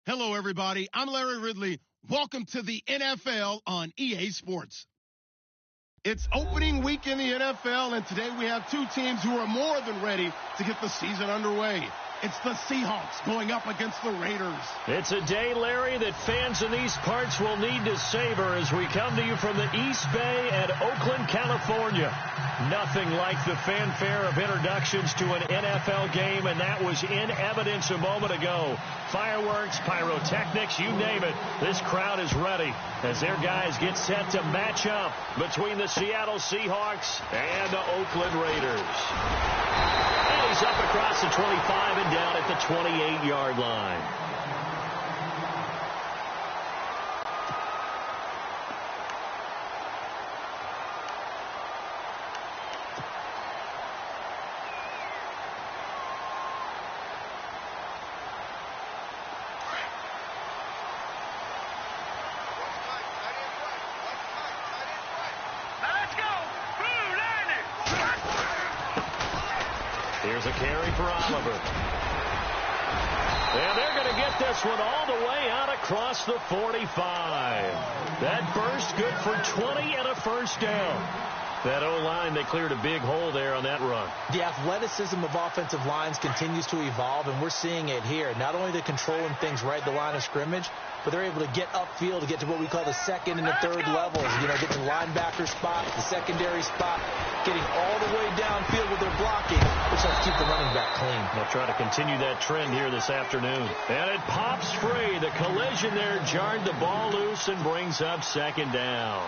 Hello, everybody. I'm Larry Ridley. Welcome to the NFL on EA Sports. It's opening week in the NFL, and today we have two teams who are more than ready to get the season underway. It's the Seahawks going up against the Raiders. It's a day, Larry, that fans in these parts will need to savor as we come to you from the East Bay and Oakland, California. Nothing like the fanfare of introductions to an NFL game, and that was in evidence a moment ago. Fireworks, pyrotechnics, you name it. This crowd is ready as their guys get set to match up between the Seattle Seahawks and the Oakland Raiders. And he's up across the 25 and down at the 28-yard line. Here's a carry for Oliver. And they're going to get this one all the way out across the 45. That burst good for 20 and a first down. That O-line, they cleared a big hole there on that run. The athleticism of offensive lines continues to evolve, and we're seeing it here. Not only they're controlling things right at the line of scrimmage, but they're able to get upfield to get to what we call the second and the third levels. You know, get to the linebacker spot, the secondary spot, getting all the way downfield with their blocking, which helps keep the running back clean. They'll try to continue that trend here this afternoon. And it pops free. The collision there jarred the ball loose and brings up second down.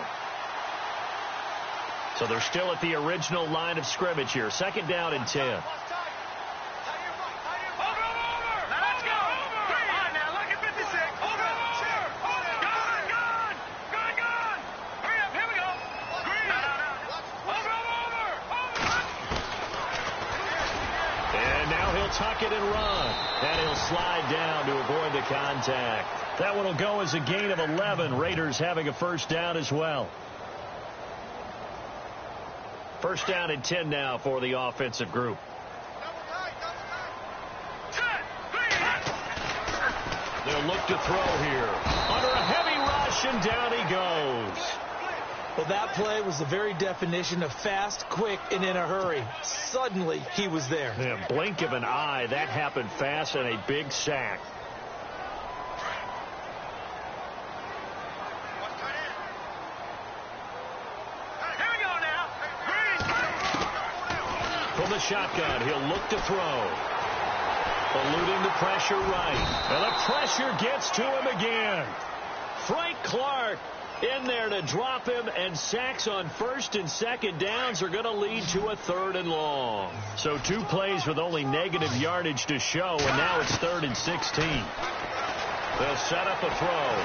So they're still at the original line of scrimmage here. Second down and 10. Tuck it and run. And he'll slide down to avoid the contact. That one will go as a gain of 11. Raiders having a first down as well. First down and 10 now for the offensive group. They'll look to throw here. Under a heavy rush, and down he goes. Well, that play was the very definition of fast, quick, and in a hurry. Suddenly, he was there. Yeah, blink of an eye. That happened fast and a big sack. Here we go now. From the shotgun, he'll look to throw. Eluding the pressure right. And the pressure gets to him again. Frank Clark in there to drop him, and sacks on first and second downs are going to lead to a third and long. So 2 plays with only negative yardage to show, and now it's 3rd and 16. They'll set up a throw.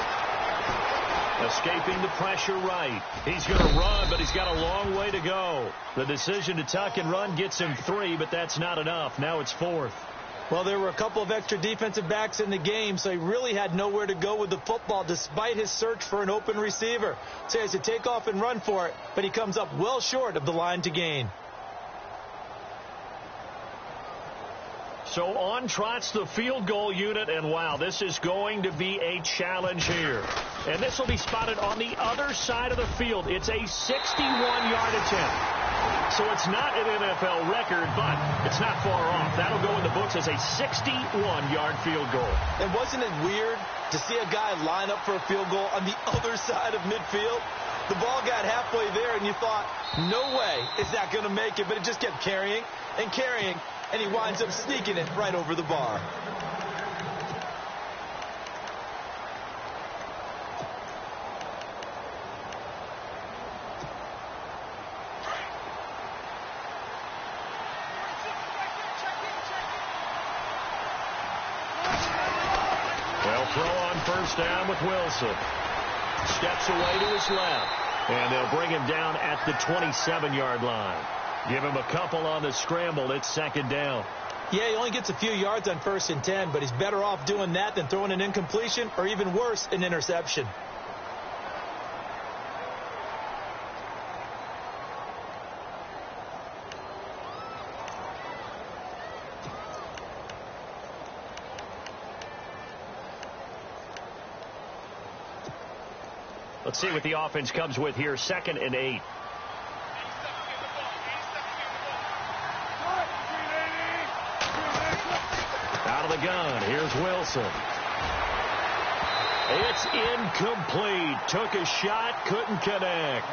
Escaping the pressure right. He's going to run, but he's got a long way to go. The decision to tuck and run gets him 3, but that's not enough. Now it's 4th. Well, there were a couple of extra defensive backs in the game, so he really had nowhere to go with the football despite his search for an open receiver. So he has to take off and run for it, but he comes up well short of the line to gain. So on trots the field goal unit, and wow, this is going to be a challenge here. And this will be spotted on the other side of the field. It's a 61-yard attempt. So it's not an NFL record, but it's not far off. That'll go in the books as a 61-yard field goal. And wasn't it weird to see a guy line up for a field goal on the other side of midfield? The ball got halfway there, and you thought, no way is that going to make it. But it just kept carrying and carrying, and he winds up sneaking it right over the bar. Throw on first down with Wilson. Steps away to his left. And they'll bring him down at the 27-yard line. Give him a couple on the scramble. It's second down. Yeah, he only gets a few yards on 1st and 10, but he's better off doing that than throwing an incompletion or even worse, an interception. Let's see what the offense comes with here. 2nd and 8. Out of the gun. Here's Wilson. It's incomplete. Took a shot, couldn't connect.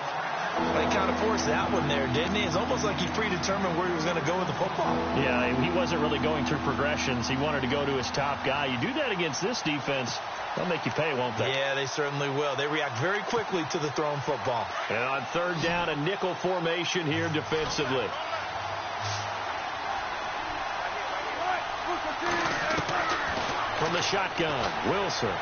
Well, he kind of forced that one there, didn't he? It's almost like he predetermined where he was going to go with the football. Yeah, he wasn't really going through progressions. He wanted to go to his top guy. You do that against this defense, they'll make you pay, won't they? Yeah, they certainly will. They react very quickly to the thrown football. And on 3rd down, a nickel formation here defensively. From the shotgun, Wilson.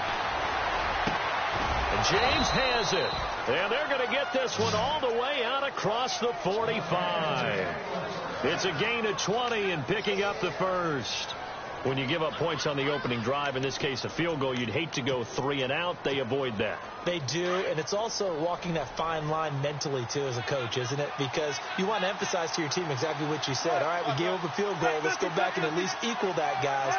And James has it. And they're going to get this one all the way out across the 45. It's a gain of 20 and picking up the first. When you give up points on the opening drive, in this case a field goal, you'd hate to go 3 and out. They avoid that. They do, and it's also walking that fine line mentally, too, as a coach, isn't it? Because you want to emphasize to your team exactly what you said. All right, we gave up a field goal. Let's go back and at least equal that, guys.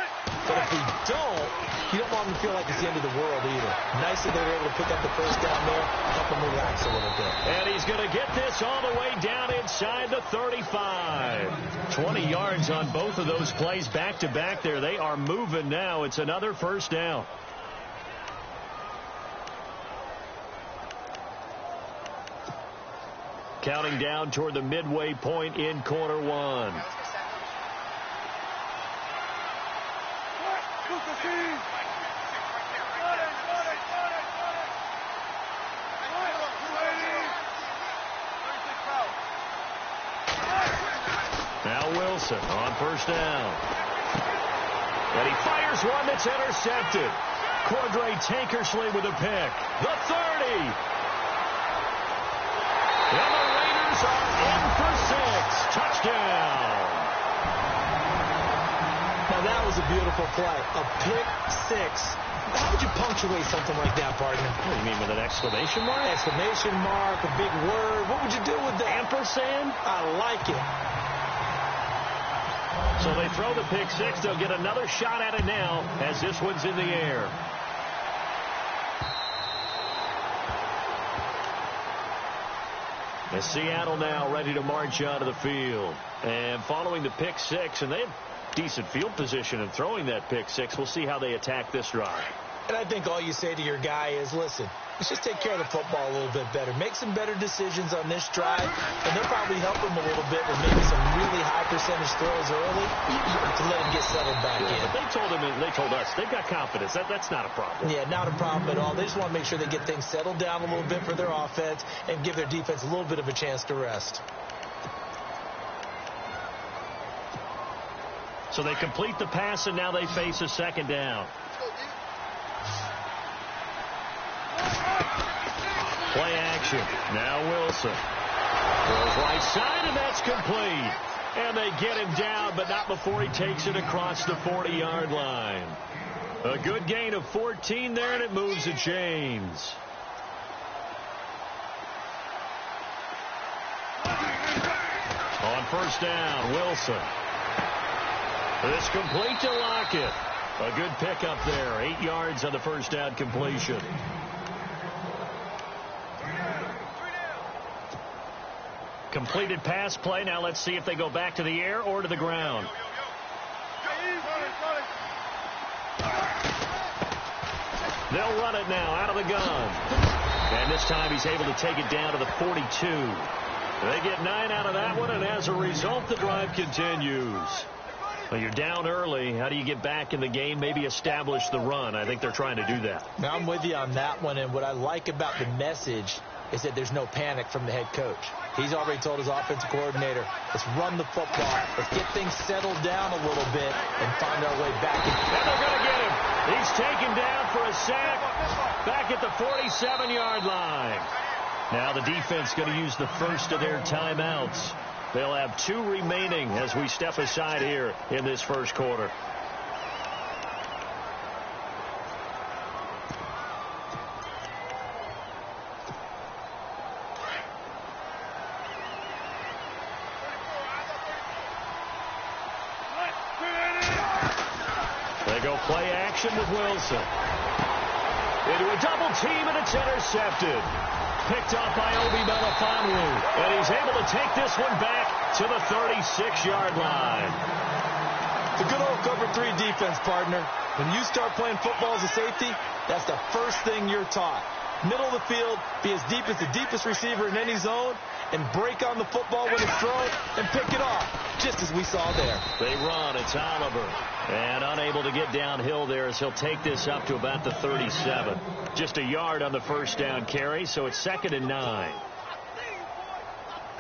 But if we don't, you don't want them to feel like it's the end of the world either. Nice that they were able to pick up the first down there, help them relax a little bit. And he's going to get this all the way down inside the 35. 20 yards on both of those plays back-to-back there. They are moving now. It's another first down. Counting down toward the midway point in quarter one. Now Wilson on first down. And he fires one that's intercepted. Cordray Tankersley with a pick. The 30. And the Raiders are in for 6. Touchdown. Now that was a beautiful play. A pick 6. How would you punctuate something like that, partner? What do you mean, with an exclamation mark? Exclamation mark, a big word. What would you do with that? Ampersand? I like it. So they throw the pick 6. They'll get another shot at it now as this one's in the air. As Seattle now ready to march onto the field. And following the pick 6, and they have decent field position in throwing that pick 6. We'll see how they attack this drive. And I think all you say to your guy is, listen, let's just take care of the football a little bit better. Make some better decisions on this drive, and they'll probably help him a little bit with maybe some really high percentage throws early to let him get settled back in. But they told us they've got confidence. That's not a problem. Yeah, not a problem at all. They just want to make sure they get things settled down a little bit for their offense and give their defense a little bit of a chance to rest. So they complete the pass, and now they face a second down. Play action. Now Wilson. Throws right side, and that's complete. And they get him down, but not before he takes it across the 40-yard line. A good gain of 14 there, and it moves the chains. On first down, Wilson. This complete to Lockett. A good pickup there. 8 yards on the first down completion. Completed pass play. Now let's see if they go back to the air or to the ground. They'll run it now out of the gun. And this time he's able to take it down to the 42. They get 9 out of that one, and as a result, the drive continues. Well, you're down early. How do you get back in the game? Maybe establish the run. I think they're trying to do that. Now, I'm with you on that one, and what I like about the message is that there's no panic from the head coach. He's already told his offensive coordinator, let's run the football. Let's get things settled down a little bit and find our way back. And they're going to get him. He's taken down for a sack back at the 47-yard line. Now the defense going to use the first of their timeouts. They'll have 2 remaining as we step aside here in this first quarter. They go play action with Wilson. into a double team, and it's intercepted. Picked up by Obi Melifonwu, and he's able to take this one back to the 36-yard line. It's a good old cover 3 defense, partner. When you start playing football as a safety, that's the first thing you're taught. Middle of the field, be as deep as the deepest receiver in any zone, and break on the football when it's thrown and pick it off, just as we saw there. They run. It's Oliver. And unable to get downhill there as he'll take this up to about the 37. Just a yard on the first down carry, so it's 2nd and 9.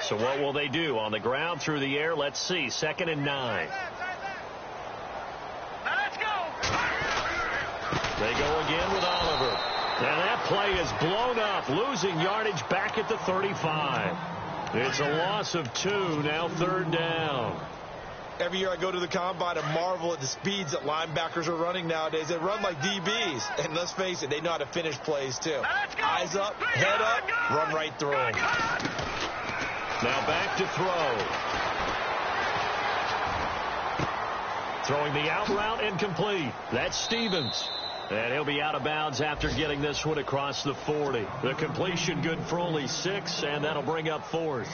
So what will they do? On the ground, through the air? Let's see. 2nd and 9. They go again with Oliver. And that play is blown up, losing yardage back at the 35. It's a loss of 2, now 3rd down. Every year I go to the combine and marvel at the speeds that linebackers are running nowadays. They run like DBs. And let's face it, they know how to finish plays too. Eyes up, head up, run right through them. Now back to throw. Throwing the out route incomplete. That's Stevens. And he'll be out of bounds after getting this one across the 40. The completion good for only 6, and that'll bring up 4th.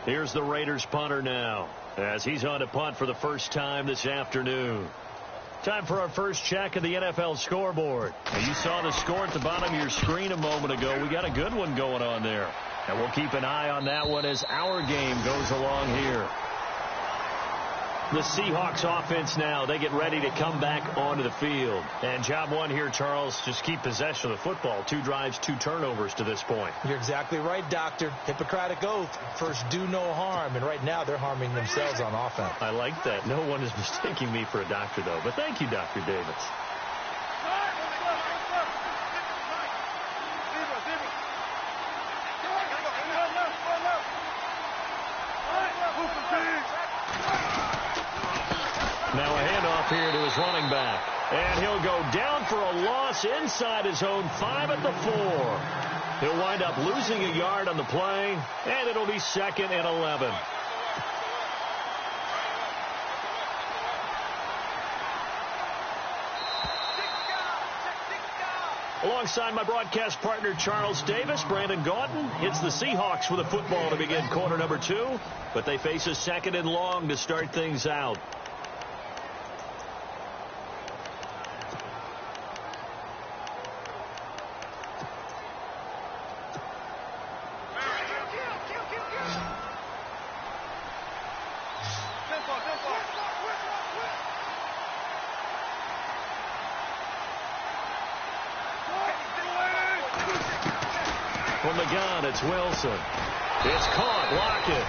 Here's the Raiders punter now, as he's on to punt for the first time this afternoon. Time for our first check of the NFL scoreboard. Now, you saw the score at the bottom of your screen a moment ago. We got a good one going on there. And we'll keep an eye on that one as our game goes along here. The Seahawks offense now, they get ready to come back onto the field. And job one here, Charles, just keep possession of the football. 2 drives, 2 turnovers to this point. You're exactly right, Doctor. Hippocratic oath, first do no harm. And right now they're harming themselves on offense. I like that. No one is mistaking me for a doctor, though. But thank you, Dr. Davis. Now a handoff here to his running back. And he'll go down for a loss inside his own 5 at the 4. He'll wind up losing a yard on the play, and it'll be 2nd and 11. Alongside my broadcast partner, Charles Davis, Brandon Gaudin hits the Seahawks with a football to begin quarter number 2, but they face a 2nd and long to start things out. From the gun, it's Wilson. It's caught. Lockett.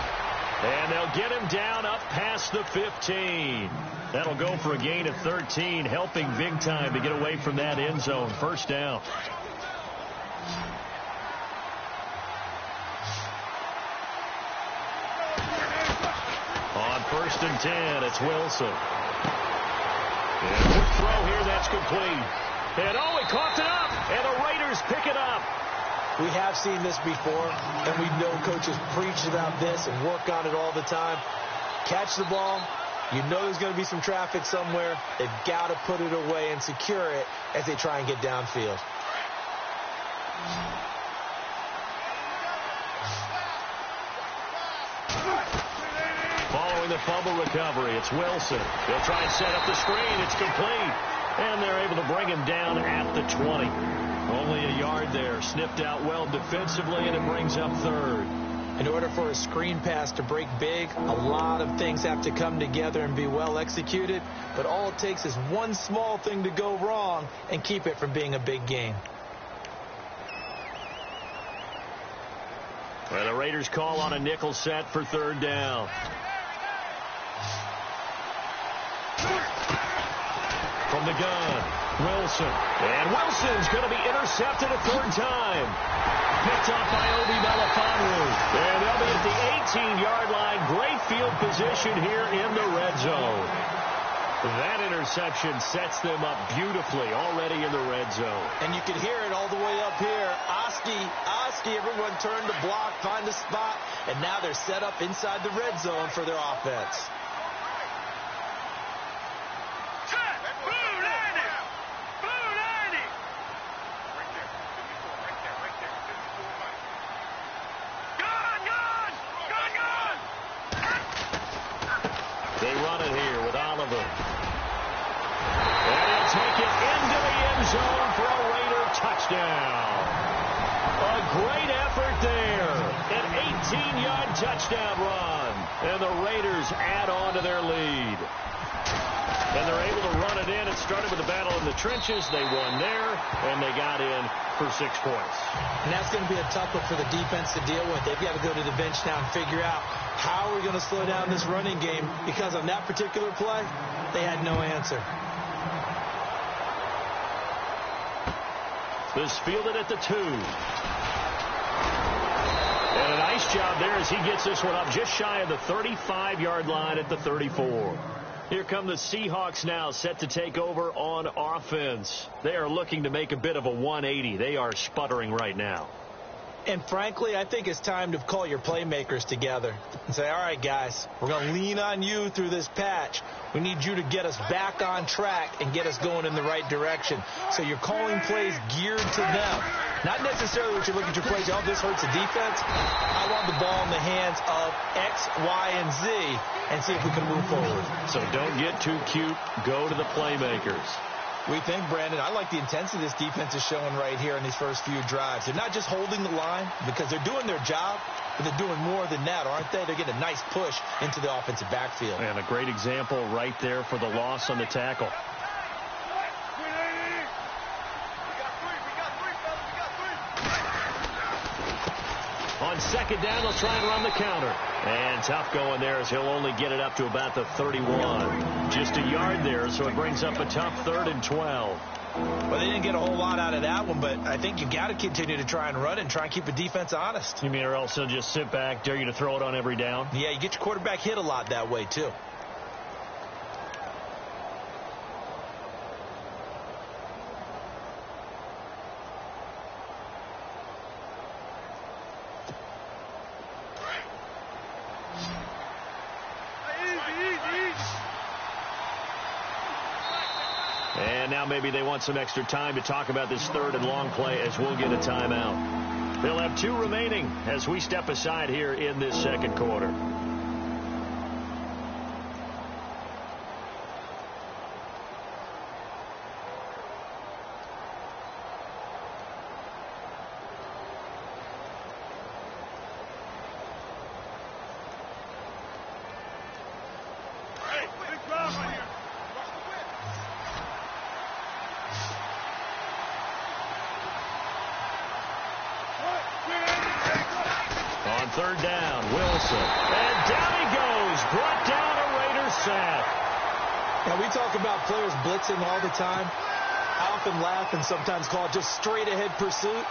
And they'll get him down up past the 15. That'll go for a gain of 13, helping big time to get away from that end zone. First down. On 1st and 10, it's Wilson. And quick throw here, that's complete. And he coughed it up, and the Raiders pick it up. We have seen this before, and we know coaches preach about this and work on it all the time. Catch the ball. You know there's going to be some traffic somewhere. They've got to put it away and secure it as they try and get downfield. Following the fumble recovery, it's Wilson. They'll try and set up the screen. It's complete. And they're able to bring him down at the 20. Only a yard there. Snipped out well defensively, and it brings up 3rd. In order for a screen pass to break big, a lot of things have to come together and be well executed. But all it takes is one small thing to go wrong and keep it from being a big game. Well, the Raiders call on a nickel set for 3rd down. From the gun, Wilson. And Wilson's going to be intercepted a 3rd time. Picked off by Obi Melifonwu. And they'll be at the 18-yard line. Great field position here in the red zone. That interception sets them up beautifully already in the red zone. And you can hear it all the way up here. Oski, everyone turned to block, find a spot, and now they're set up inside the red zone for their offense. Oliver. And he'll take it into the end zone for a Raider touchdown. A great effort there. An 18-yard touchdown run. And the Raiders add on to their lead. And they're able to run it in. It started with a battle in the trenches. They won there, and they got in for 6 points. And that's going to be a tough one for the defense to deal with. They've got to go to the bench now and figure out how we're going to slow down this running game, because on that particular play, they had no answer. This fielded at the 2. And a nice job there as he gets this one up just shy of the 35-yard line at the 34. Here come the Seahawks now, set to take over on offense. They are looking to make a bit of a 180. They are sputtering right now. And frankly, I think it's time to call your playmakers together and say, all right, guys, we're going to lean on you through this patch. We need you to get us back on track and get us going in the right direction. So you're calling plays geared to them. Not necessarily what you look at your plays, oh, this hurts the defense. I want the ball in the hands of X, Y, and Z and see if we can move forward. So don't get too cute. Go to the playmakers. We think, Brandon, I like the intensity this defense is showing right here in these first few drives. They're not just holding the line because they're doing their job, but they're doing more than that, aren't they? They're getting a nice push into the offensive backfield. And a great example right there for the loss on the tackle. On second down, they'll try and run the counter. And tough going there as he'll only get it up to about the 31. Just a yard there, so it brings up a tough 3rd and 12. Well, they didn't get a whole lot out of that one, but I think you got to continue to try and run and try and keep the defense honest. You mean, or else they'll just sit back, dare you to throw it on every down? Yeah, you get your quarterback hit a lot that way, too. And now maybe they want some extra time to talk about this 3rd and long play as we'll get a timeout. They'll have 2 remaining as we step aside here in this second quarter. Third down, Wilson. And down he goes. Brought down a Raiders sack. Now, we talk about players blitzing all the time. I often laugh and sometimes call it just straight-ahead pursuit.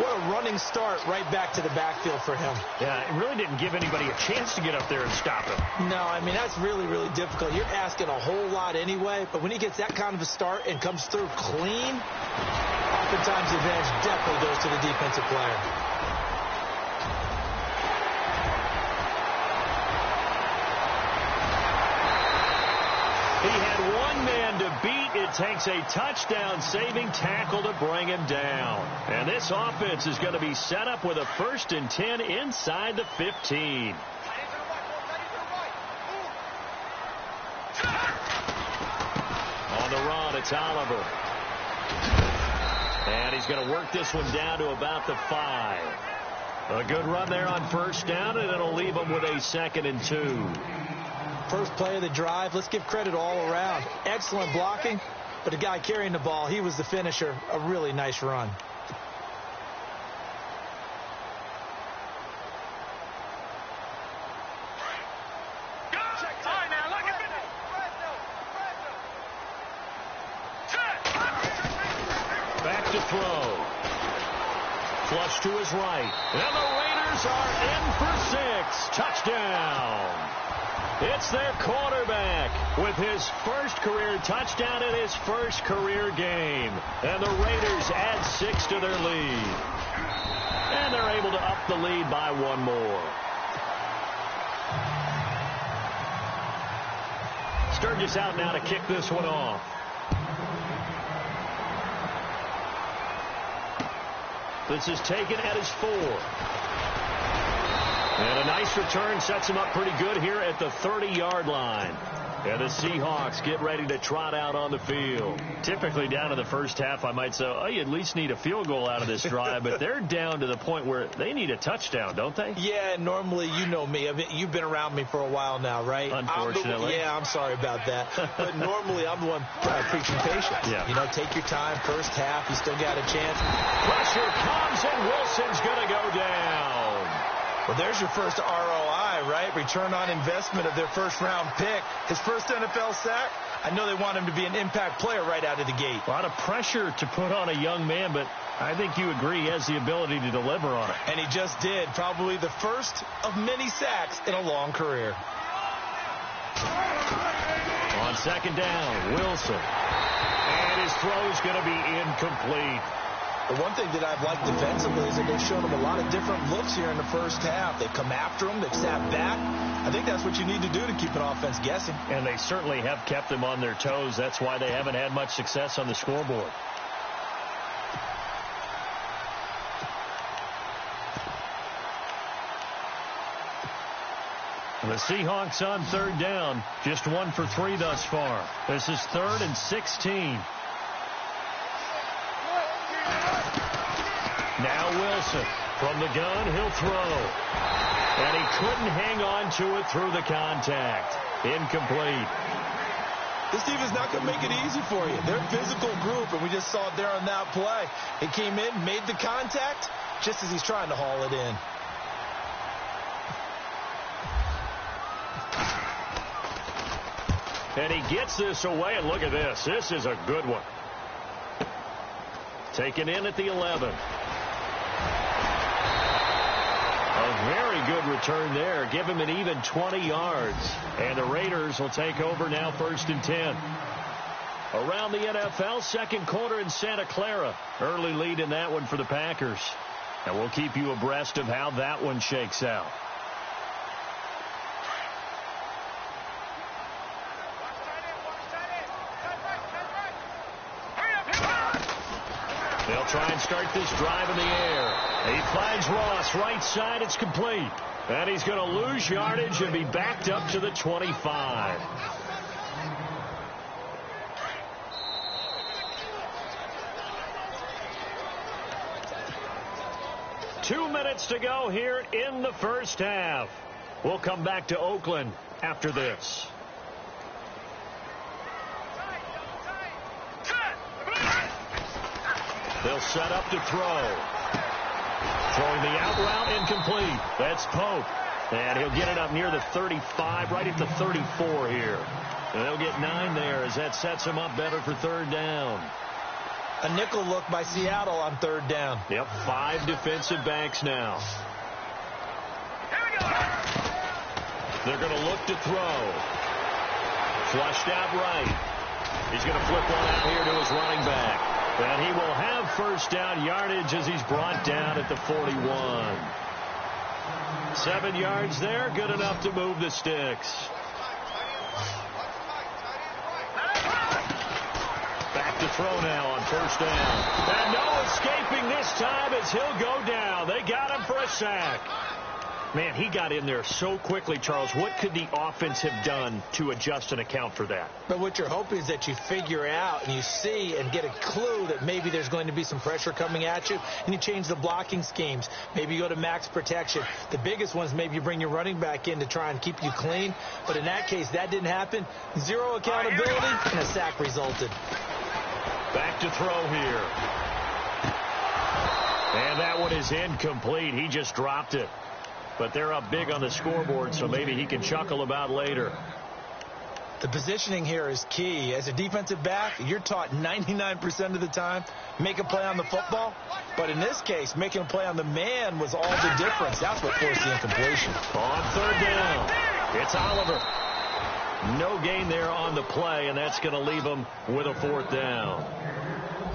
What a running start right back to the backfield for him. Yeah, it really didn't give anybody a chance to get up there and stop him. No, I mean, that's really, really difficult. You're asking a whole lot anyway, but when he gets that kind of a start and comes through clean, oftentimes the advantage definitely goes to the defensive player. He had one man to beat. It takes a touchdown-saving tackle to bring him down. And this offense is going to be set up with a 1st and 10 inside the 15. On the run, it's Oliver. And he's going to work this one down to about the 5. A good run there on 1st down, and it'll leave him with a 2nd and 2. First play of the drive, let's give credit all around. Excellent blocking, but the guy carrying the ball, he was the finisher. A really nice run. Back to throw. Flush to his right. And the Raiders are in for 6. Touchdown. It's their quarterback with his first career touchdown in his first career game. And the Raiders add 6 to their lead. And they're able to up the lead by 1 more. Sturgis out now to kick this one off. This is taken at his 4. And a nice return sets him up pretty good here at the 30-yard line. And the Seahawks get ready to trot out on the field. Typically down in the first half, I might say, oh, you at least need a field goal out of this drive. But they're down to the point where they need a touchdown, don't they? Yeah, normally, you know me. You've been around me for a while now, right? Unfortunately. I'm sorry about that. But normally, I'm the one preaching patience. Yeah. You know, take your time. First half, you still got a chance. Pressure comes, and Wilson's going to go down. Well, there's your first ROI, right? Return on investment of their first-round pick. His first NFL sack. I know they want him to be an impact player right out of the gate. A lot of pressure to put on a young man, but I think you agree he has the ability to deliver on it. And he just did. Probably the first of many sacks in a long career. On second down, Wilson. And his throw's going to be incomplete. The one thing that I've liked defensively is that they've shown him a lot of different looks here in the first half. They've come after him. They've sat back. I think that's what you need to do to keep an offense guessing. And they certainly have kept them on their toes. That's why they haven't had much success on the scoreboard. The Seahawks on third down. Just 1 for 3 thus far. This is 3rd and 16. Now Wilson from the gun, he'll throw. And he couldn't hang on to it through the contact. Incomplete. This team is not going to make it easy for you. They're a physical group, and we just saw it there on that play. He came in, made the contact, just as he's trying to haul it in. And he gets this away, and look at this. This is a good one. Taken in at the 11. A very good return there. Give him an even 20 yards. And the Raiders will take over now 1st and 10. Around the NFL, second quarter in Santa Clara. Early lead in that one for the Packers. And we'll keep you abreast of how that one shakes out. They'll try and start this drive in the air. He finds Ross right side. It's complete. And he's going to lose yardage and be backed up to the 25. Two minutes to go here in the first half. We'll come back to Oakland after this. They'll set up to throw. Throwing the out route, incomplete. That's Pope. And he'll get it up near the 35, right at the 34 here. And they'll get 9 there as that sets him up better for third down. A nickel look by Seattle on third down. Yep, 5 defensive backs now. They're going to look to throw. Flushed out right. He's going to flip one out here to his running back. And he will have first down yardage as he's brought down at the 41. 7 yards there, good enough to move the sticks. Back to throw now on first down. And no escaping this time as he'll go down. They got him for a sack. Man, he got in there so quickly, Charles. What could the offense have done to adjust and account for that? But what you're hoping is that you figure out and you see and get a clue that maybe there's going to be some pressure coming at you, and you change the blocking schemes. Maybe you go to max protection. The biggest one is maybe you bring your running back in to try and keep you clean. But in that case, that didn't happen. 0 accountability, and a sack resulted. Back to throw here. And that one is incomplete. He just dropped it. But they're up big on the scoreboard, so maybe he can chuckle about later. The positioning here is key. As a defensive back, you're taught 99% of the time, make a play on the football. But in this case, making a play on the man was all the difference. That's what forced the incompletion. On third down, it's Oliver. No gain there on the play, and that's going to leave him with a 4th down.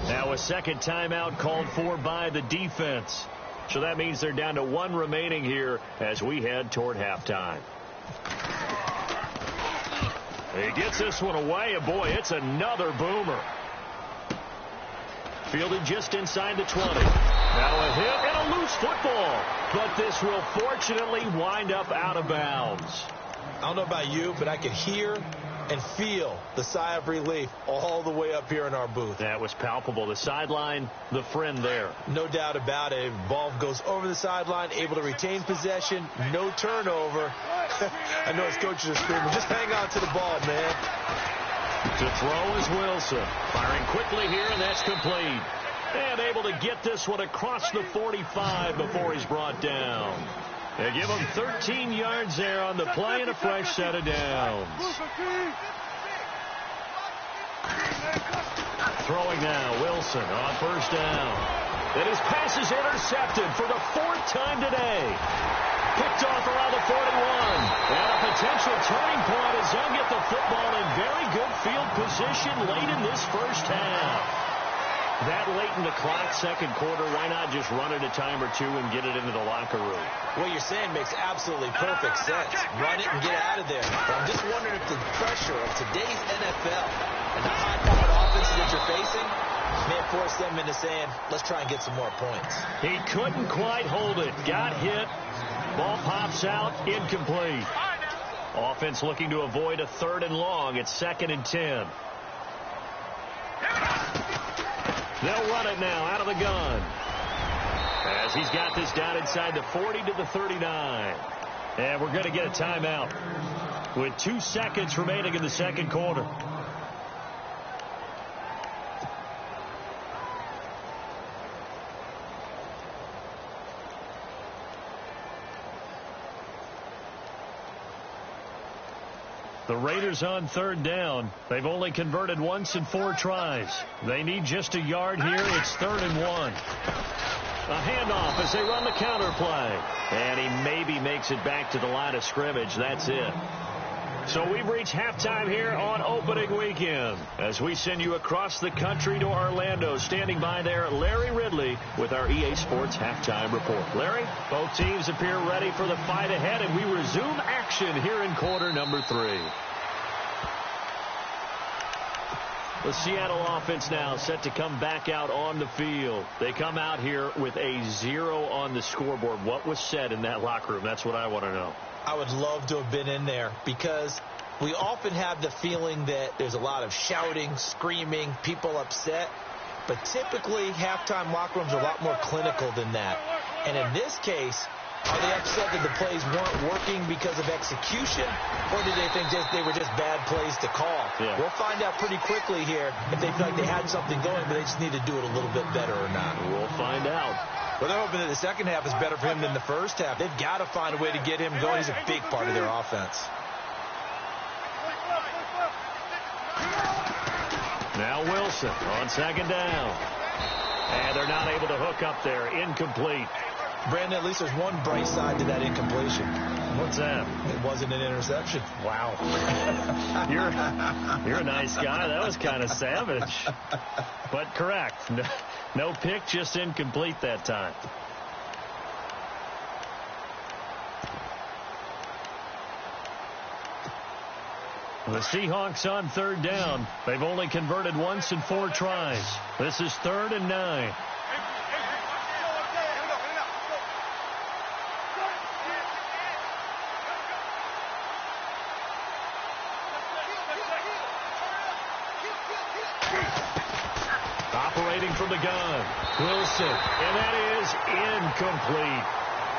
Now a second timeout called for by the defense. So that means they're down to 1 remaining here as we head toward halftime. He gets this one away, and boy, it's another boomer. Fielded just inside the 20. Now a hit and a loose football. But this will fortunately wind up out of bounds. I don't know about you, but I could hear and feel the sigh of relief all the way up here in our booth. That was palpable. The sideline, the friend there. No doubt about it. Ball goes over the sideline, able to retain possession, no turnover. I know his coaches are screaming, just hang on to the ball, man. To throw is Wilson. Firing quickly here, and that's complete. And able to get this one across the 45 before he's brought down. They give him 13 yards there on the play and a fresh set of downs. Throwing now, Wilson on first down. And his pass is intercepted for the 4th time today. Picked off around the 41. And a potential turning point as they'll get the football in very good field position late in this first half. That late in the clock, second quarter, why not just run it a time or two and get it into the locker room? What you're saying makes absolutely perfect sense. Run it and get out of there. But I'm just wondering if the pressure of today's NFL and the high-powered offenses that you're facing may force them into saying, let's try and get some more points. He couldn't quite hold it. Got hit. Ball pops out. Incomplete. Offense looking to avoid a 3rd and long. It's 2nd and 10. They'll run it now out of the gun. As he's got this down inside the 40 to the 39. And we're going to get a timeout with 2 seconds remaining in the second quarter. The Raiders on 3rd down. They've only converted once in 4 tries. They need just a yard here. It's 3rd and 1. A handoff as they run the counter play. And he maybe makes it back to the line of scrimmage. That's it. So we've reached halftime here on opening weekend as we send you across the country to Orlando. Standing by there, Larry Ridley with our EA Sports halftime report. Larry, both teams appear ready for the fight ahead, and we resume action here in quarter number 3. The Seattle offense now set to come back out on the field. They come out here with a 0 on the scoreboard. What was said in that locker room? That's what I want to know. I would love to have been in there because we often have the feeling that there's a lot of shouting, screaming, people upset. But typically, halftime locker rooms are a lot more clinical than that. And in this case, are they upset that the plays weren't working because of execution? Or do they think they were just bad plays to call? Yeah. We'll find out pretty quickly here if they feel like they had something going, but they just need to do it a little bit better or not. We'll find out. Well, they're hoping that the second half is better for him than the first half. They've got to find a way to get him going. He's a big part of their offense. Now Wilson on 2nd down. And they're not able to hook up there. Incomplete. Brandon, at least there's one bright side to that incompletion. What's that? It wasn't an interception. Wow. You're a nice guy. That was kind of savage. But correct. No pick, just incomplete that time. The Seahawks on 3rd down. They've only converted once in 4 tries. This is 3rd and 9. Operating from the gun, Wilson, and that is incomplete.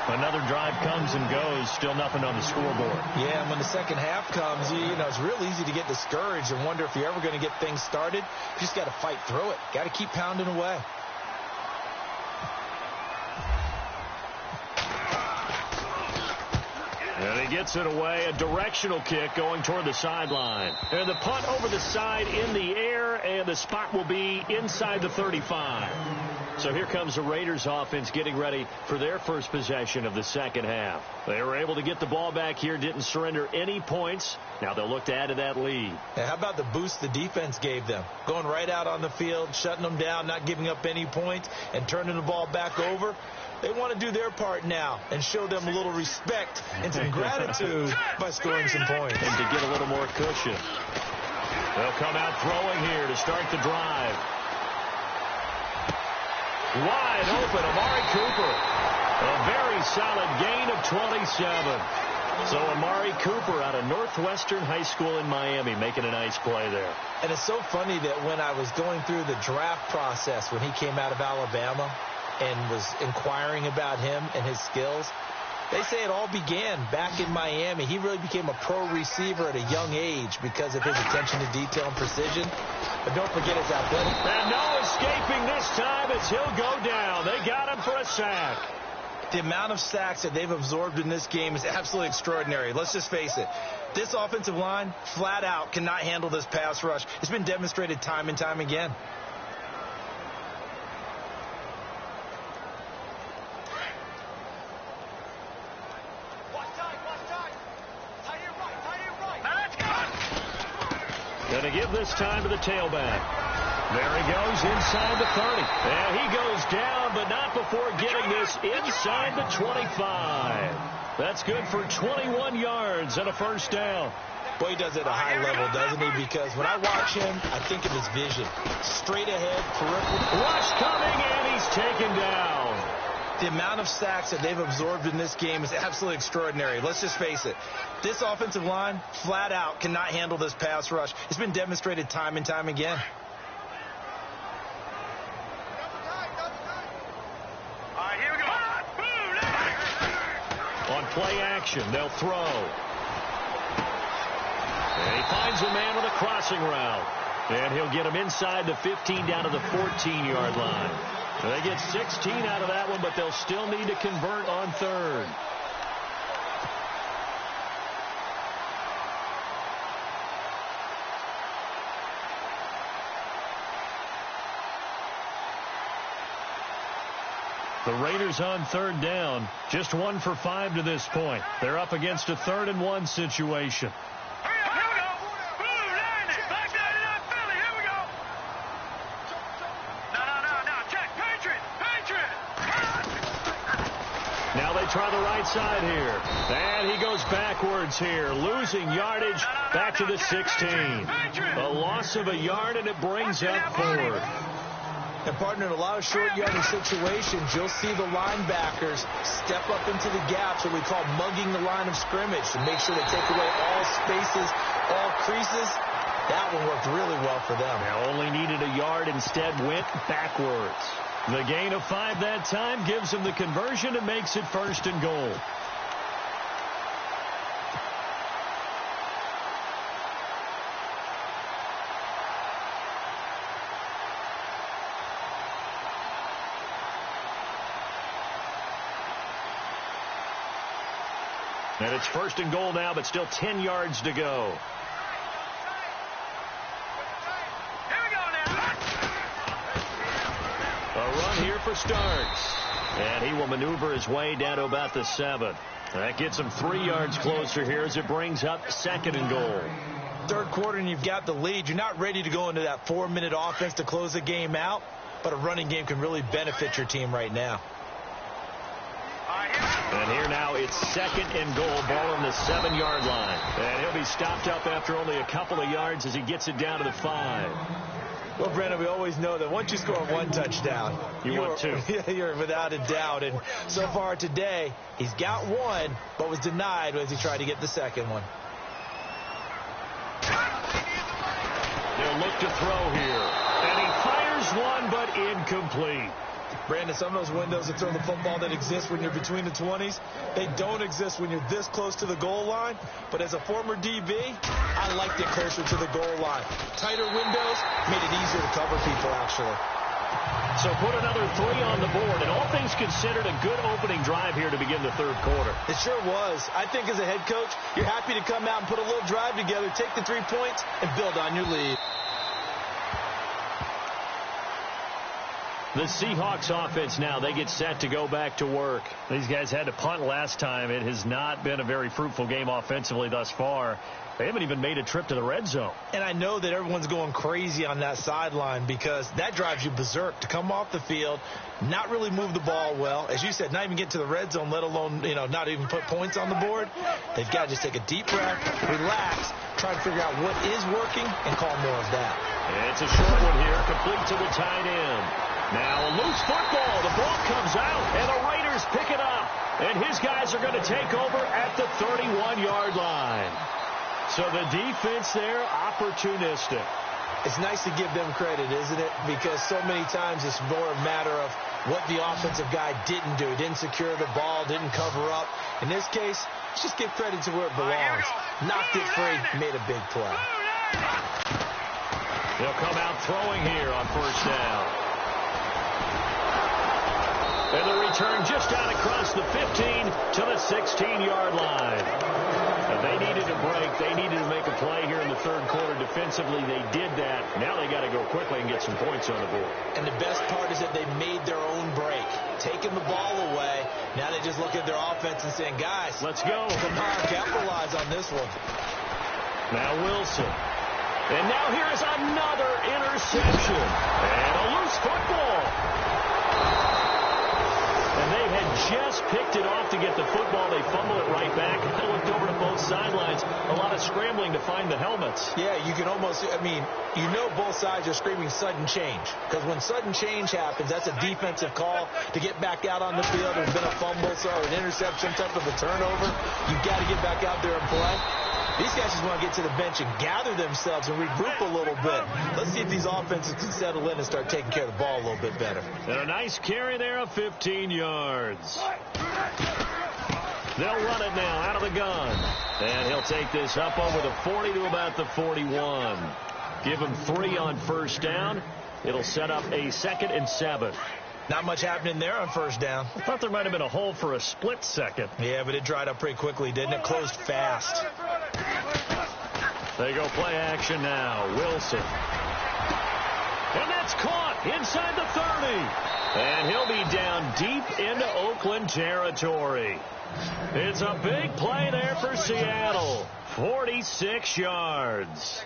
Another drive comes and goes, still nothing on the scoreboard. Yeah, and when the second half comes, you know, it's real easy to get discouraged and wonder if you're ever going to get things started. You just got to fight through it. Got to keep pounding away. And he gets it away, a directional kick going toward the sideline. And the punt over the side in the air, and the spot will be inside the 35. So here comes the Raiders offense getting ready for their first possession of the second half. They were able to get the ball back here, didn't surrender any points. Now they'll look to add to that lead. Yeah, how about the boost the defense gave them? Going right out on the field, shutting them down, not giving up any points, and turning the ball back over. They want to do their part now and show them a little respect and some gratitude by scoring some points. And to get a little more cushion. They'll come out throwing here to start the drive. Wide open, Amari Cooper. A very solid gain of 27. So Amari Cooper out of Northwestern High School in Miami making a nice play there. And it's so funny that when I was going through the draft process when he came out of Alabama and was inquiring about him and his skills, they say it all began back in Miami. He really became a pro receiver at a young age because of his attention to detail and precision. But don't forget his athletic. And no escaping this time as he'll go down. They got him for a sack. The amount of sacks that they've absorbed in this game is absolutely extraordinary. Let's just face it. This offensive line, flat out, cannot handle this pass rush. It's been demonstrated time and time again. Going to give this time to the tailback. There he goes inside the 30. And he goes down, but not before getting this inside the 25. That's good for 21 yards and a first down. Boy, he does it at a high level, doesn't he? Because when I watch him, I think of his vision. Straight ahead, peripheral. Rush coming, and he's taken down. The amount of sacks that they've absorbed in this game is absolutely extraordinary. Let's just face it. This offensive line, flat out, cannot handle this pass rush. It's been demonstrated time and time again. All right, here we go. On play action, they'll throw. And he finds a man with a crossing route. And he'll get him inside the 15 down to the 14-yard line. They get 16 out of that one, but they'll still need to convert on third. The Raiders on third down, just 1 for 5 to this point. They're up against a 3rd-and-1 situation. Now they try the right side here. And he goes backwards here, losing yardage back to the 16. A loss of a yard, and it brings up 4th. And, partner, in a lot of short yardage situations, you'll see the linebackers step up into the gaps, what we call mugging the line of scrimmage, to make sure they take away all spaces, all creases. That one worked really well for them. Now only needed a yard, instead went backwards. The gain of 5 that time gives him the conversion and makes it 1st and goal. And it's 1st and goal now, but still 10 yards to go. A run here for Starks. And he will maneuver his way down to about the 7. That gets him 3 yards closer here as it brings up 2nd and goal. Third quarter and you've got the lead. You're not ready to go into that 4-minute offense to close the game out, but a running game can really benefit your team right now. And here now it's 2nd and goal, ball on the 7-yard line. And he'll be stopped up after only a couple of yards as he gets it down to the 5. Well, Brandon, we always know that once you score 1 touchdown, you want 2. You're without a doubt. And so far today, he's got 1, but was denied as he tried to get the 2nd one. They'll look to throw here. And he fires one, but incomplete. Brandon, some of those windows to throw the football that exist when you're between the 20s, they don't exist when you're this close to the goal line. But as a former DB, I liked it closer to the goal line. Tighter windows made it easier to cover people, actually. So put another 3 on the board, and all things considered, a good opening drive here to begin the third quarter. It sure was. I think as a head coach, you're happy to come out and put a little drive together, take the 3 points, and build on your lead. The Seahawks offense now, they get set to go back to work. These guys had to punt last time. It has not been a very fruitful game offensively thus far. They haven't even made a trip to the red zone. And I know that everyone's going crazy on that sideline because that drives you berserk to come off the field, not really move the ball well. As you said, not even get to the red zone, let alone, not even put points on the board. They've got to just take a deep breath, relax, try to figure out what is working, and call more of that. It's a short one here, complete to the tight end. Now a loose football. The ball comes out, and the Raiders pick it up. And his guys are going to take over at the 31-yard line. So the defense there, opportunistic. It's nice to give them credit, isn't it? Because so many times it's more a matter of what the offensive guy didn't do. Didn't secure the ball, didn't cover up. In this case, let's just give credit to where it belongs. Knocked it free, made a big play. They'll come out throwing here on first down. And the return just out across the 15 to the 16-yard line. And they needed a break. They needed to make a play here in the third quarter. Defensively, they did that. Now they got to go quickly and get some points on the board. And the best part is that they made their own break. Taking the ball away. Now they just look at their offense and saying, guys, let's go. Come on, capitalize on this one. Now Wilson. And now here's another interception. And a loose football. And they had just picked it off to get the football. They fumble it right back. I looked over to both sidelines. A lot of scrambling to find the helmets. Yeah, you can almost, you know both sides are screaming sudden change. Because when sudden change happens, that's a defensive call to get back out on the field. There's been a fumble, so an interception, type of a turnover. You've got to get back out there and play. These guys just want to get to the bench and gather themselves and regroup a little bit. Let's see if these offenses can settle in and start taking care of the ball a little bit better. And a nice carry there of 15 yards. They'll run it now out of the gun. And he'll take this up over the 40 to about the 41. Give him 3 on first down. It'll set up a 2nd and 7. Not much happening there on first down. I thought there might have been a hole for a split second. Yeah, but it dried up pretty quickly, didn't it? Closed fast. They go play action now. Wilson. And that's caught inside the 30. And he'll be down deep into Oakland territory. It's a big play there for Seattle. 46 yards.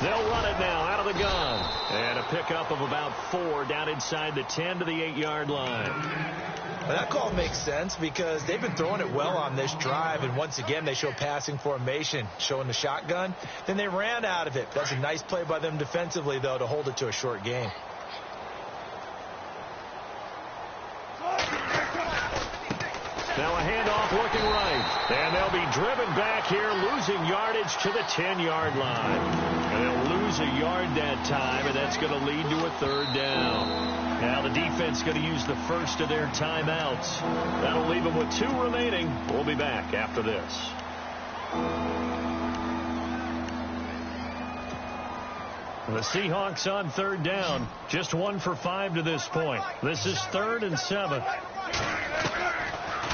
They'll run it now out of the gun. And a pickup of about 4 down inside the 10 to the 8-yard line. Well, that call makes sense because they've been throwing it well on this drive. And once again, they show passing formation, showing the shotgun. Then they ran out of it. That's a nice play by them defensively, though, to hold it to a short game. Now a handoff looking right. And they'll be driven back here, losing yardage to the 10-yard line. And they'll lose a yard that time, and that's going to lead to a 3rd down. Now the defense going to use the first of their timeouts. That'll leave them with 2 remaining. We'll be back after this. The Seahawks on 3rd down. Just 1 for 5 to this point. This is 3rd and 7.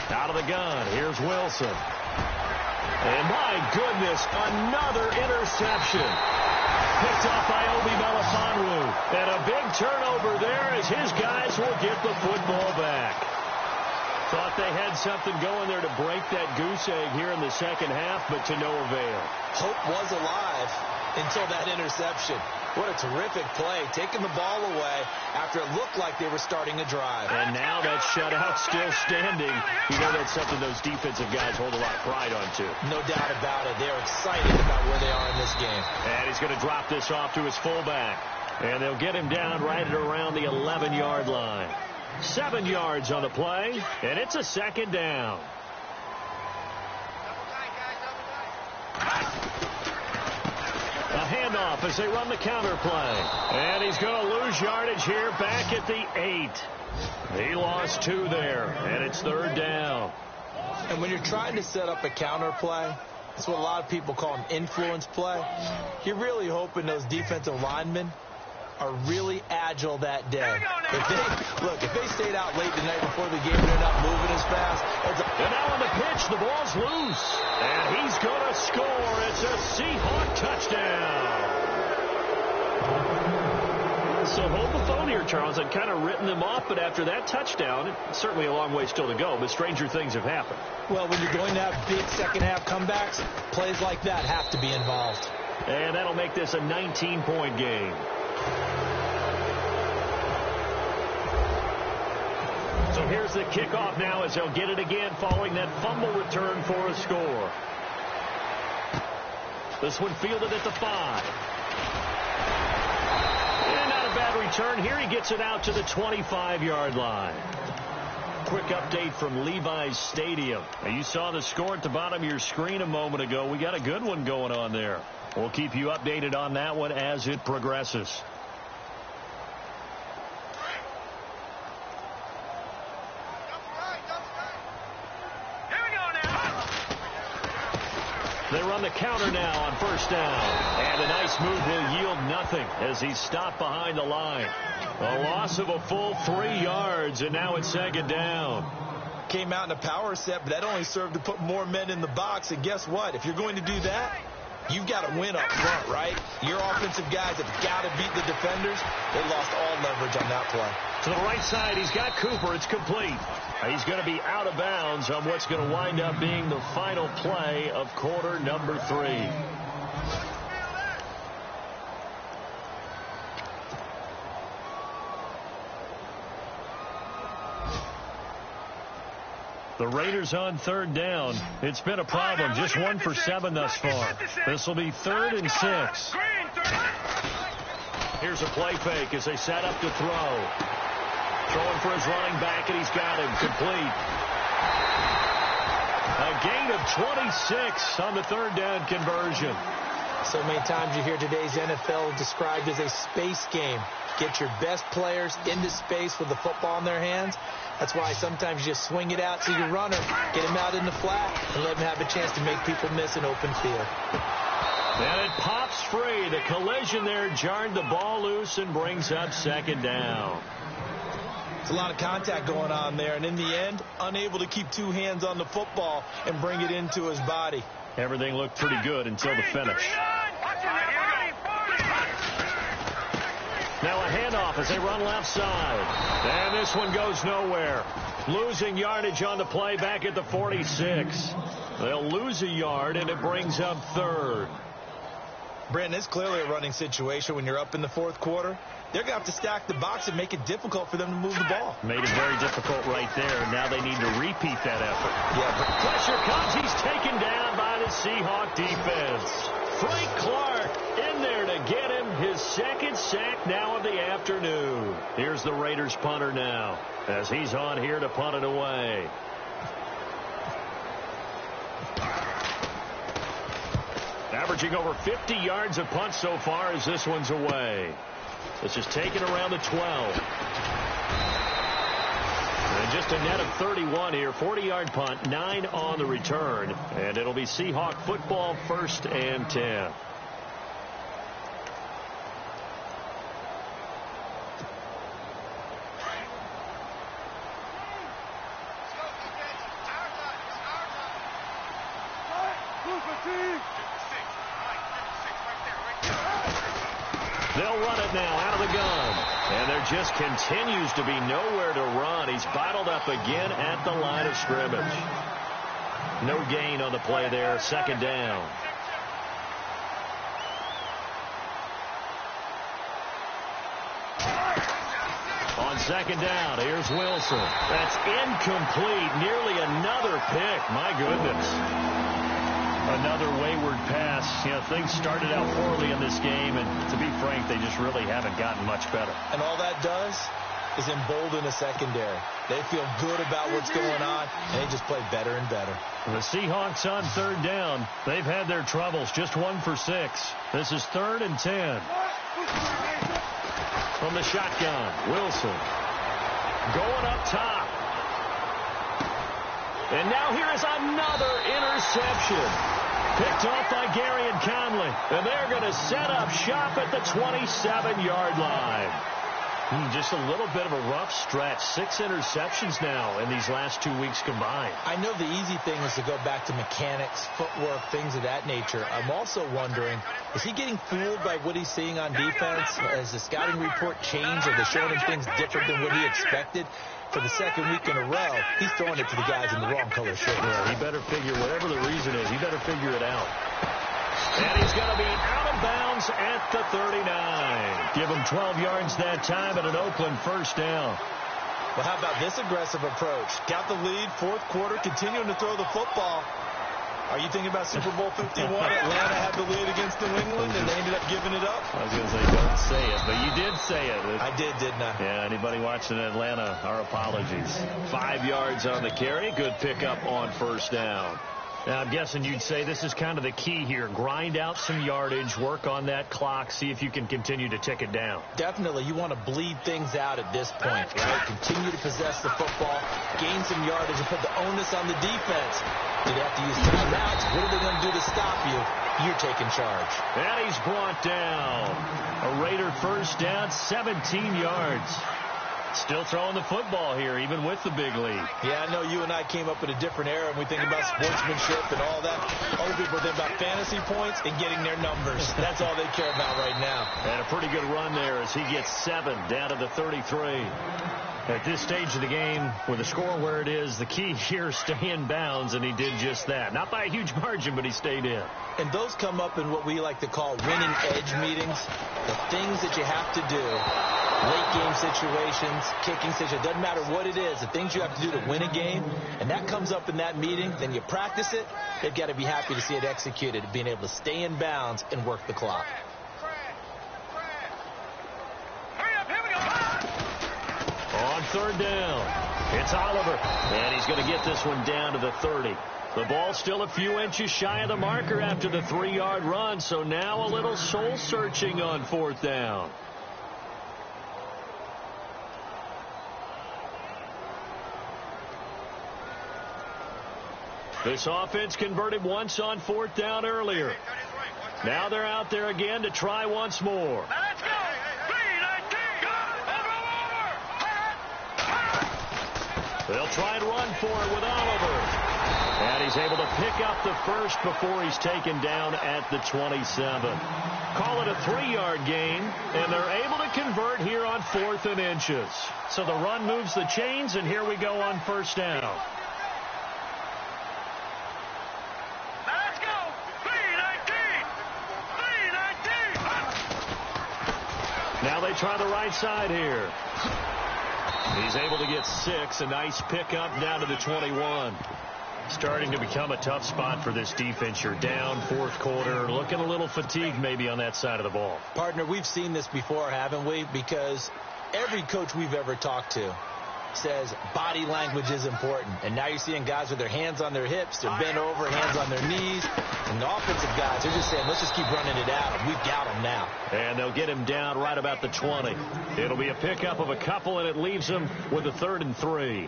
Out of the gun. Here's Wilson. And my goodness, another interception. Picked off by Obi Melifonwu. And a big turnover there as his guys will get the football back. Thought they had something going there to break that goose egg here in the second half, but to no avail. Hope was alive until that interception. What a terrific play, taking the ball away after it looked like they were starting a drive. And now that shutout still standing. You know that's something those defensive guys hold a lot of pride on, too. No doubt about it. They're excited about where they are in this game. And he's going to drop this off to his fullback. And they'll get him down right at around the 11-yard line. 7 yards on the play, and it's a 2nd down. A handoff as they run the counter play. And he's going to lose yardage here back at the 8. He lost 2 there, and it's 3rd down. And when you're trying to set up a counter play, that's what a lot of people call an influence play. You're really hoping those defensive linemen are really agile that day. If they stayed out late the night before the game and they're not moving as fast. And now on the pitch, the ball's loose. And he's going to score. It's a Seahawk touchdown. So hold the phone here, Charles. I'd kind of written them off, but after that touchdown, it's certainly a long way still to go, but stranger things have happened. Well, when you're going to have big second-half comebacks, plays like that have to be involved. And that'll make this a 19-point game. So here's the kickoff now as they'll get it again following that fumble return for a score. This one fielded at the 5. And not a bad bad return. Here he gets it out to the 25-yard line. Quick update from Levi's Stadium. Now, you saw the score at the bottom of your screen a moment ago. We got a good one going on there. We'll keep you updated on that one as it progresses. They run the counter now on first down. And a nice move will yield nothing as he's stopped behind the line. A loss of a full 3 yards, and now it's second down. Came out in a power set, but that only served to put more men in the box. And guess what? If you're going to do that, you've got to win up front, right? Your offensive guys have got to beat the defenders. They lost all leverage on that play. To the right side, he's got Cooper. It's complete. He's going to be out of bounds on what's going to wind up being the final play of quarter number 3. The Raiders on third down. It's been a problem. Just 1 for 7 thus far. This will be 3rd and 6. Here's a play fake as they set up to throw. Throwing for his running back, and he's got him. Complete. A gain of 26 on the 3rd down conversion. So many times you hear today's NFL described as a space game. Get your best players into space with the football in their hands. That's why sometimes you just swing it out to your runner, get him out in the flat, and let him have a chance to make people miss an open field. And it pops free. The collision there jarred the ball loose and brings up second down. There's a lot of contact going on there, and in the end, unable to keep 2 hands on the football and bring it into his body. Everything looked pretty good until the finish. Now a handoff as they run left side. And this one goes nowhere. Losing yardage on the play back at the 46. They'll lose a yard, and it brings up 3rd. Brandon, it's clearly a running situation when you're up in the 4th quarter. They're going to have to stack the box and make it difficult for them to move the ball. Made it very difficult right there. Now they need to repeat that effort. Yeah, but pressure comes. He's taken down by the Seahawk defense. Frank Clark in there to get him his 2nd sack now of the afternoon. Here's the Raiders punter now as he's on here to punt it away. Averaging over 50 yards of punt so far as this one's away. This is taken around the 12. And just a net of 31 here. 40-yard punt, 9 on the return. And it'll be Seahawk football, 1st and 10. They'll run it now out of the gun. And there just continues to be nowhere to run. He's bottled up again at the line of scrimmage. No gain on the play there. 2nd down. On 2nd down, here's Wilson. That's incomplete. Nearly another pick. My goodness. Another wayward pass. You know, things started out poorly in this game, and to be frank, they just really haven't gotten much better. And all that does is embolden the secondary. They feel good about what's going on, and they just play better and better. The Seahawks on 3rd down. They've had their troubles. Just 1 for 6. This is 3rd and 10. From the shotgun, Wilson going up top. And now here is another interception. Picked off by Gary and Conley. And they're going to set up shop at the 27-yard line. Just a little bit of a rough stretch. 6 interceptions now in these last 2 weeks combined. I know the easy thing is to go back to mechanics, footwork, things of that nature. I'm also wondering, is he getting fooled by what he's seeing on defense? Has the scouting report changed? Are they showing him things different than what he expected? For the 2nd week in a row, he's throwing it to the guys in the wrong color shirt. Yeah, he better figure, whatever the reason is, he better figure it out. And he's going to be out of bounds at the 39. Give him 12 yards that time at an Oakland 1st down. Well, how about this aggressive approach? Got the lead, 4th quarter, continuing to throw the football. Are you thinking about Super Bowl 51? Atlanta had the lead against New England, and they ended up giving it up? I was going to say, don't say it, but you did say it. I did, didn't I? Yeah, anybody watching Atlanta, our apologies. 5 yards on the carry. Good pickup on first down. Now, I'm guessing you'd say this is kind of the key here. Grind out some yardage, work on that clock, see if you can continue to tick it down. Definitely. You want to bleed things out at this point, right? Continue to possess the football, gain some yardage, and put the onus on the defense. Do they have to use timeouts? What are they going to do to stop you? You're taking charge. And he's brought down. A Raider first down, 17 yards. Still throwing the football here, even with the big lead. Yeah, I know you and I came up in a different era, and we think about sportsmanship and all that. Other people think about fantasy points and getting their numbers. That's all they care about right now. And a pretty good run there as he gets 7 down to the 33. At this stage of the game, with the score where it is, the key here, stay in bounds, and he did just that. Not by a huge margin, but he stayed in. And those come up in what we like to call winning edge meetings. The things that you have to do, late game situations, kicking situations, doesn't matter what it is, the things you have to do to win a game, and that comes up in that meeting, then you practice it, they've got to be happy to see it executed, being able to stay in bounds and work the clock. On third down, it's Oliver, and he's going to get this one down to the 30. The ball still a few inches shy of the marker after the 3-yard run, so now a little soul-searching on fourth down. This offense converted once on fourth down earlier. Now they're out there again to try once more. Let's go! They'll try and run for it with Oliver. And he's able to pick up the first before he's taken down at the 27. Call it a 3-yard gain, and they're able to convert here on 4th and inches. So the run moves the chains, and here we go on first down. Let's go! Now they try the right side here. He's able to get 6. A nice pickup down to the 21. Starting to become a tough spot for this defense. You're down fourth quarter, looking a little fatigued maybe on that side of the ball. Partner, we've seen this before, haven't we? Because every coach we've ever talked to says body language is important. And now you're seeing guys with their hands on their hips, they're bent over, hands on their knees. And the offensive guys, they're just saying, let's just keep running it at him. We've got him now. And they'll get him down right about the 20. It'll be a pickup of a couple, and it leaves him with a 3rd and 3.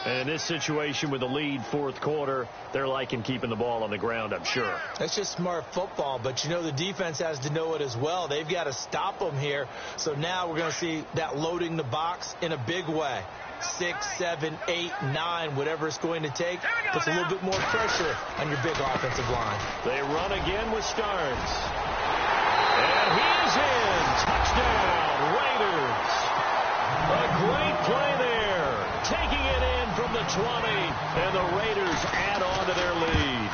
And in this situation with the lead fourth quarter, they're liking keeping the ball on the ground, I'm sure. That's just smart football, but you know the defense has to know it as well. They've got to stop them here. So now we're going to see that loading the box in a big way. 6, 7, 8, 9, whatever it's going to take, puts a little bit more pressure on your big offensive line. They run again with Starnes. And he's in. Touchdown, Raiders. A great play there. Taking it in from the 20, and the Raiders add on to their lead.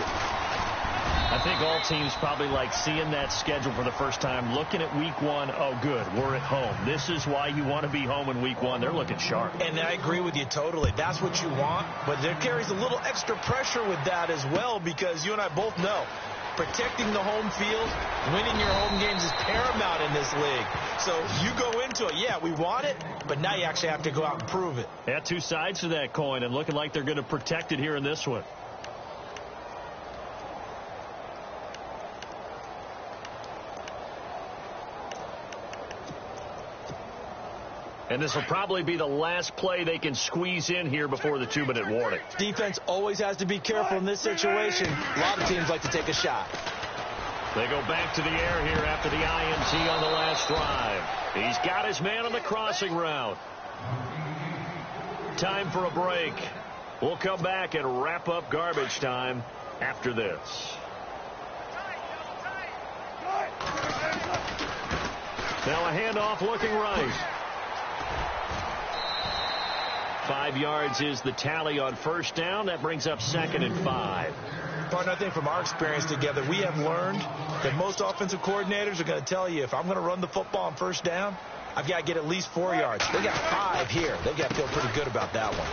I think all teams probably like seeing that schedule for the first time, looking at week 1. Oh, good, we're at home. This is why you want to be home in week 1. They're looking sharp. And I agree with you totally. That's what you want, but there carries a little extra pressure with that as well, because you and I both know protecting the home field, winning your home games is paramount in this league. So you go into it, yeah, we want it, but now you actually have to go out and prove it. Yeah, 2 sides to that coin, and looking like they're going to protect it here in this one. And this will probably be the last play they can squeeze in here before the 2-minute warning. Defense always has to be careful in this situation. A lot of teams like to take a shot. They go back to the air here after the INT on the last drive. He's got his man on the crossing route. Time for a break. We'll come back and wrap up garbage time after this. Now a handoff looking right. 5 yards is the tally on first down. That brings up 2nd and 5. Partner, I think from our experience together, we have learned that most offensive coordinators are going to tell you, if I'm going to run the football on first down, I've got to get at least 4 yards. They got 5 here. They've got to feel pretty good about that one.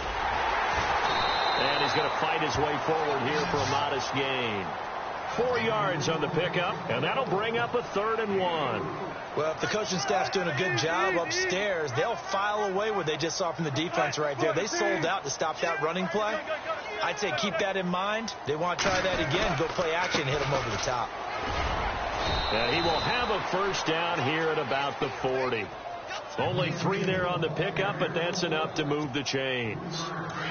And he's going to fight his way forward here for a modest gain. 4 yards on the pickup, and that'll bring up a 3rd and 1. Well, if the coaching staff's doing a good job upstairs, they'll file away what they just saw from the defense right there. They sold out to stop that running play. I'd say keep that in mind. They want to try that again. Go play action and hit them over the top. And he will have a 1st down here at about the 40. Only 3 there on the pickup, but that's enough to move the chains.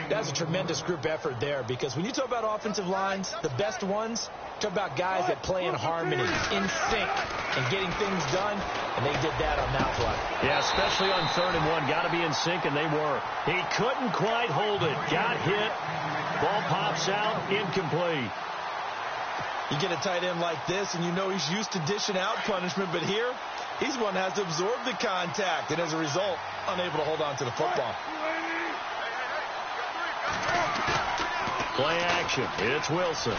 That's a tremendous group effort there, because when you talk about offensive lines, the best ones, talk about guys that play in harmony, in sync, and getting things done, and they did that on that play. Yeah, especially on 3rd and 1. Got to be in sync, and they were. He couldn't quite hold it. Got hit. Ball pops out, incomplete. You get a tight end like this, and you know he's used to dishing out punishment, but here, he's one that has to absorb the contact, and as a result, unable to hold on to the football. Play action. It's Wilson.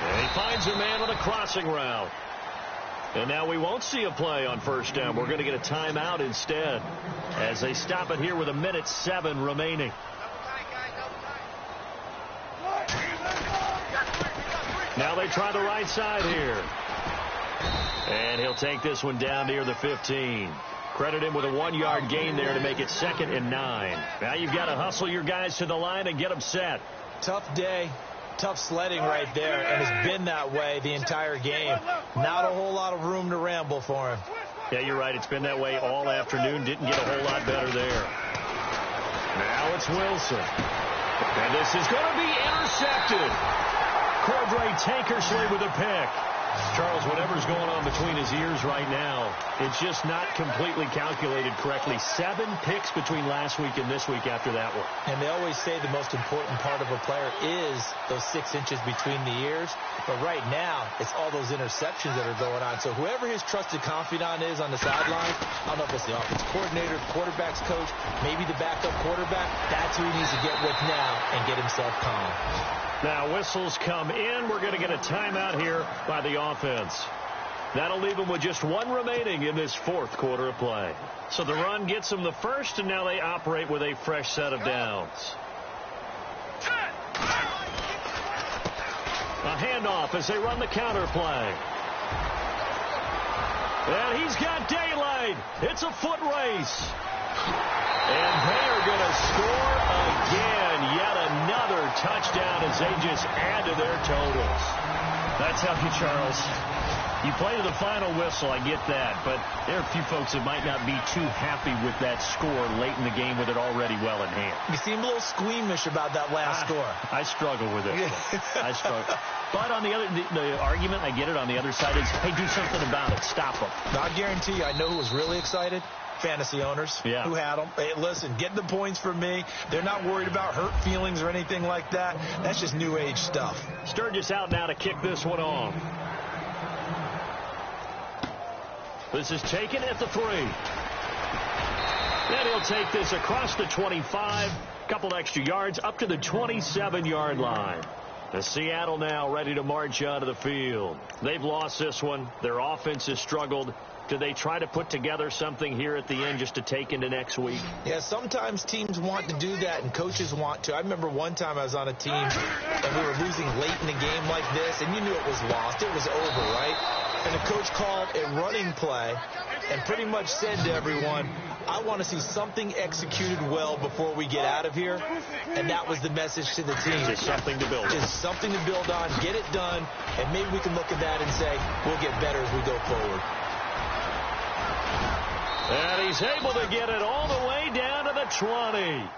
And he finds a man on a crossing route. And now we won't see a play on 1st down. We're going to get a timeout instead as they stop it here with 1:07 remaining. Now they try the right side here. And he'll take this one down near the 15. Credit him with a 1-yard gain there to make it 2nd and 9. Now you've got to hustle your guys to the line and get them set. Tough day. Tough sledding right there, and it's been that way the entire game. Not a whole lot of room to ramble for him. Yeah, you're right. It's been that way all afternoon. Didn't get a whole lot better there. Now it's Wilson. And this is going to be intercepted. Cordray Tankersley with a pick. Charles, whatever's going on between his ears right now, it's just not completely calculated correctly. 7 picks between last week and this week after that one. And they always say the most important part of a player is those 6 inches between the ears. But right now, it's all those interceptions that are going on. So whoever his trusted confidant is on the sideline, I don't know if it's the offense coordinator, quarterback's coach, maybe the backup quarterback, that's who he needs to get with now and get himself calm. Now whistles come in. We're going to get a timeout here by the offense. That'll leave them with just 1 remaining in this 4th quarter of play. So the run gets them the 1st, and now they operate with a fresh set of downs. A handoff as they run the counter play. And he's got daylight. It's a foot race. And they are going to score again. Yet another touchdown as they just add to their totals. That's how you, Charles. You play to the final whistle, I get that. But there are a few folks that might not be too happy with that score late in the game with it already well in hand. You seem a little squeamish about that last score. I struggle with it. I struggle. But on the other, the argument, I get it, on the other side is, hey, do something about it. Stop them. Now, I guarantee you, I know who was really excited. Fantasy owners who had them. Hey, listen, get the points from me. They're not worried about hurt feelings or anything like that. That's just new age stuff. Sturgis out now to kick this one off. This is taken at the 3. And he'll take this across the 25. Couple extra yards up to the 27-yard line. The Seattle now ready to march onto the field. They've lost this one. Their offense has struggled. Do they try to put together something here at the end just to take into next week? Yeah, sometimes teams want to do that and coaches want to. I remember one time I was on a team and we were losing late in the game like this, and you knew it was lost. It was over, right? And the coach called a running play and pretty much said to everyone, I want to see something executed well before we get out of here. And that was the message to the team. Just something to build on. Just something to build on, get it done, and maybe we can look at that and say, we'll get better as we go forward. And he's able to get it all the way down to the 20.